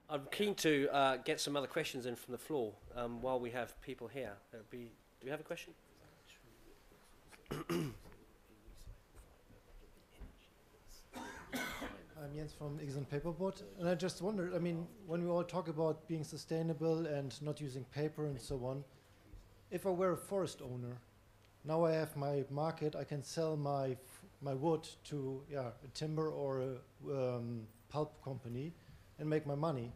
I'm keen to get some other questions in from the floor while we have people here. Do you have a question? I'm Jens from Ix and Paperboard, and I just wondered, I mean, when we all talk about being sustainable and not using paper and so on, if I were a forest owner, now I have my market, I can sell my wood to a timber or a pulp company and make my money.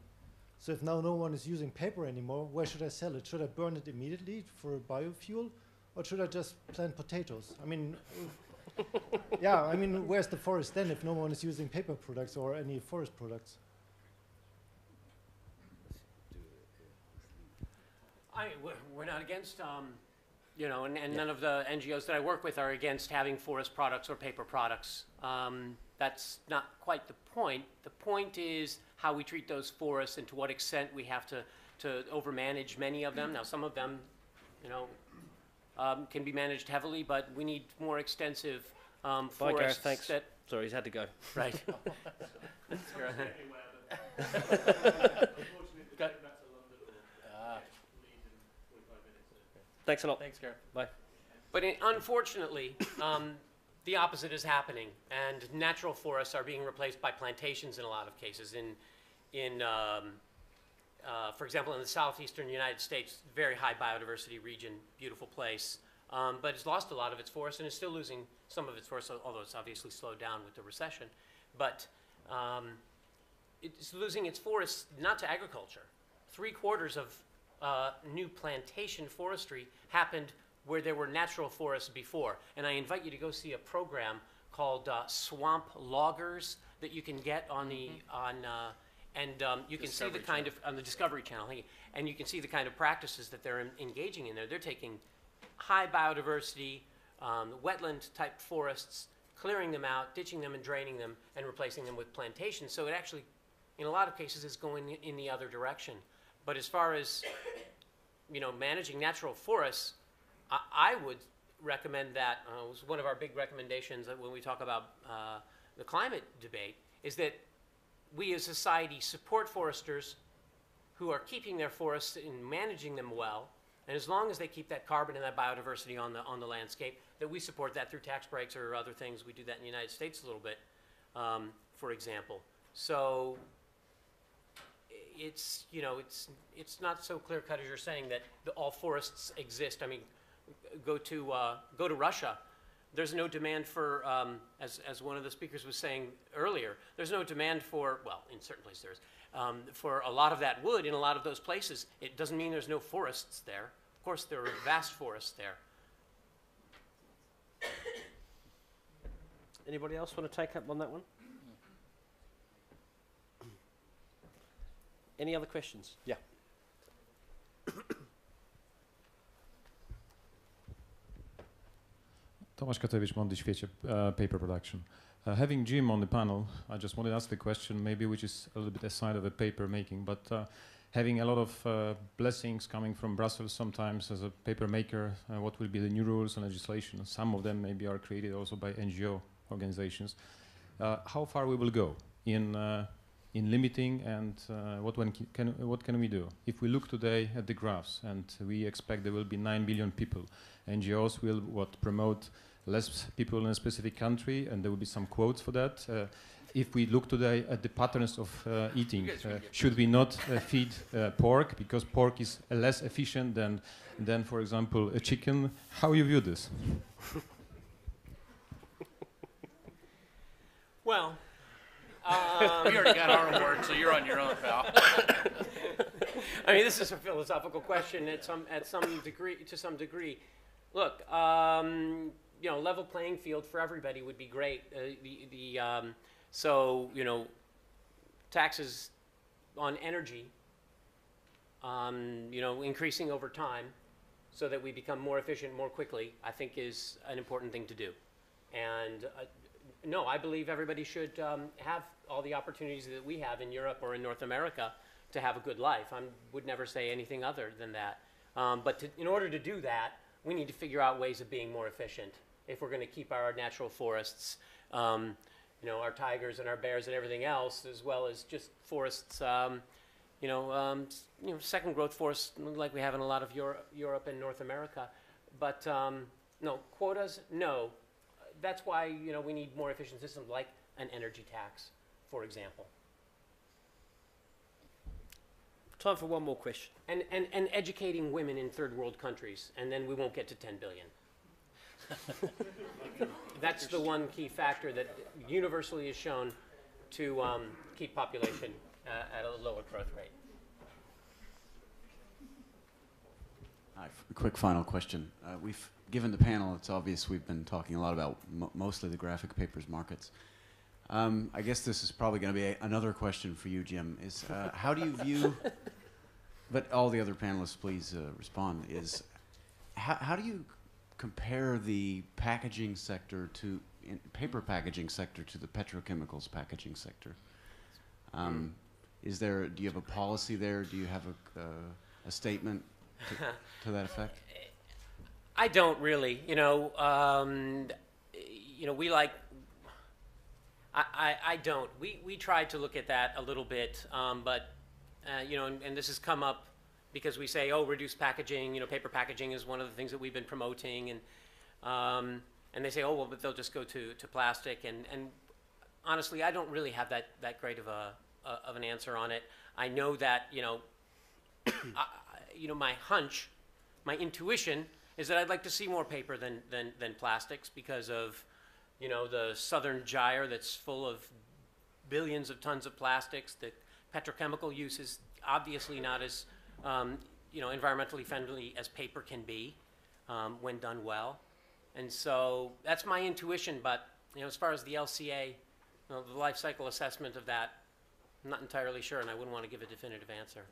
So if now no one is using paper anymore, where should I sell it? Should I burn it immediately for a biofuel, or should I just plant potatoes? I mean, yeah, I mean, where's the forest then if no one is using paper products or any forest products? We're not against, you know, and none of the NGOs that I work with are against having forest products or paper products. That's not quite the point. The point is how we treat those forests and to what extent we have to overmanage many of them. Now, some of them, you know, can be managed heavily, but we need more extensive forests. Bye, Gareth, thanks. Sorry, he's had to go. Right. Thanks a lot. Thanks, Gareth. Bye. But unfortunately, the opposite is happening, and natural forests are being replaced by plantations in a lot of cases. For example, in the southeastern United States, very high biodiversity region, beautiful place, but it's lost a lot of its forests and is still losing some of its forests, although it's obviously slowed down with the recession. But it's losing its forests not to agriculture. 3/4 of new plantation forestry happened where there were natural forests before. And I invite you to go see a program called Swamp Loggers that you can get on the you can see the kind of on the Discovery Channel, and you can see the kind of practices that they're engaging in there. They're taking high biodiversity, wetland type forests, clearing them out, ditching them and draining them, and replacing them with plantations. So it actually, in a lot of cases, is going in the other direction. But as far as, you know, managing natural forests, I would recommend that, it was one of our big recommendations when we talk about the climate debate, is that we as society support foresters who are keeping their forests and managing them well, and as long as they keep that carbon and that biodiversity on the landscape, that we support that through tax breaks or other things. We do that in the United States a little bit, for example. So it's, you know, it's not so clear cut as you're saying that all forests exist. I mean, go to Russia. There's no demand for, as one of the speakers was saying earlier, there's no demand for, well, in certain places there is, for a lot of that wood in a lot of those places. It doesn't mean there's no forests there. Of course, there are vast forests there. Anybody else want to take up on that one? Any other questions? Yeah. Tomasz Katowicz, Mondy Świecie, paper production. Having Jim on the panel, I just wanted to ask the question, maybe which is a little bit aside of the paper making, but having a lot of blessings coming from Brussels sometimes as a paper maker, what will be the new rules and legislation? Some of them maybe are created also by NGO organizations. How far we will go in limiting, and what can we do? If we look today at the graphs, and we expect there will be 9 billion people, NGOs will promote less people in a specific country, and there will be some quotes for that. If we look today at the patterns of eating, should we not feed pork, because pork is less efficient than, for example, a chicken? How you view this? Well, we already got our award, so you're on your own, pal. I mean, this is a philosophical question to some degree. Look, you know, level playing field for everybody would be great. So, you know, taxes on energy, you know, increasing over time so that we become more efficient more quickly, I think is an important thing to do. And no, I believe everybody should have all the opportunities that we have in Europe or in North America to have a good life. I would never say anything other than that. But in order to do that, we need to figure out ways of being more efficient if we're going to keep our natural forests, you know, our tigers and our bears and everything else, as well as just forests, second growth forests like we have in a lot of Europe and North America. But no, quotas, no. That's why, we need more efficient systems like an energy tax, for example. Time for one more question. And educating women in third world countries, and then we won't get to 10 billion. That's the one key factor that universally is shown to keep population at a lower growth rate. A quick final question. Given the panel, it's obvious we've been talking a lot about mostly the graphic papers markets. I guess this is probably going to be another question for you, Jim, is how do you view, but all the other panelists please respond, is how do you compare the packaging sector paper packaging sector to the petrochemicals packaging sector? Do you have a policy there? Do you have a statement to that effect? I don't really, we like, I don't. We tried to look at that a little bit, but, and this has come up because we say, oh, reduce packaging, paper packaging is one of the things that we've been promoting, and they say, oh, well, but they'll just go to plastic, and honestly, I don't really have that great of an answer on it. I know that, my hunch, my intuition is that I'd like to see more paper than plastics because of, the southern gyre that's full of billions of tons of plastics. The petrochemical use is obviously not as, environmentally friendly as paper can be when done well. And so that's my intuition, but, as far as the LCA, the life cycle assessment of that, I'm not entirely sure, and I wouldn't want to give a definitive answer.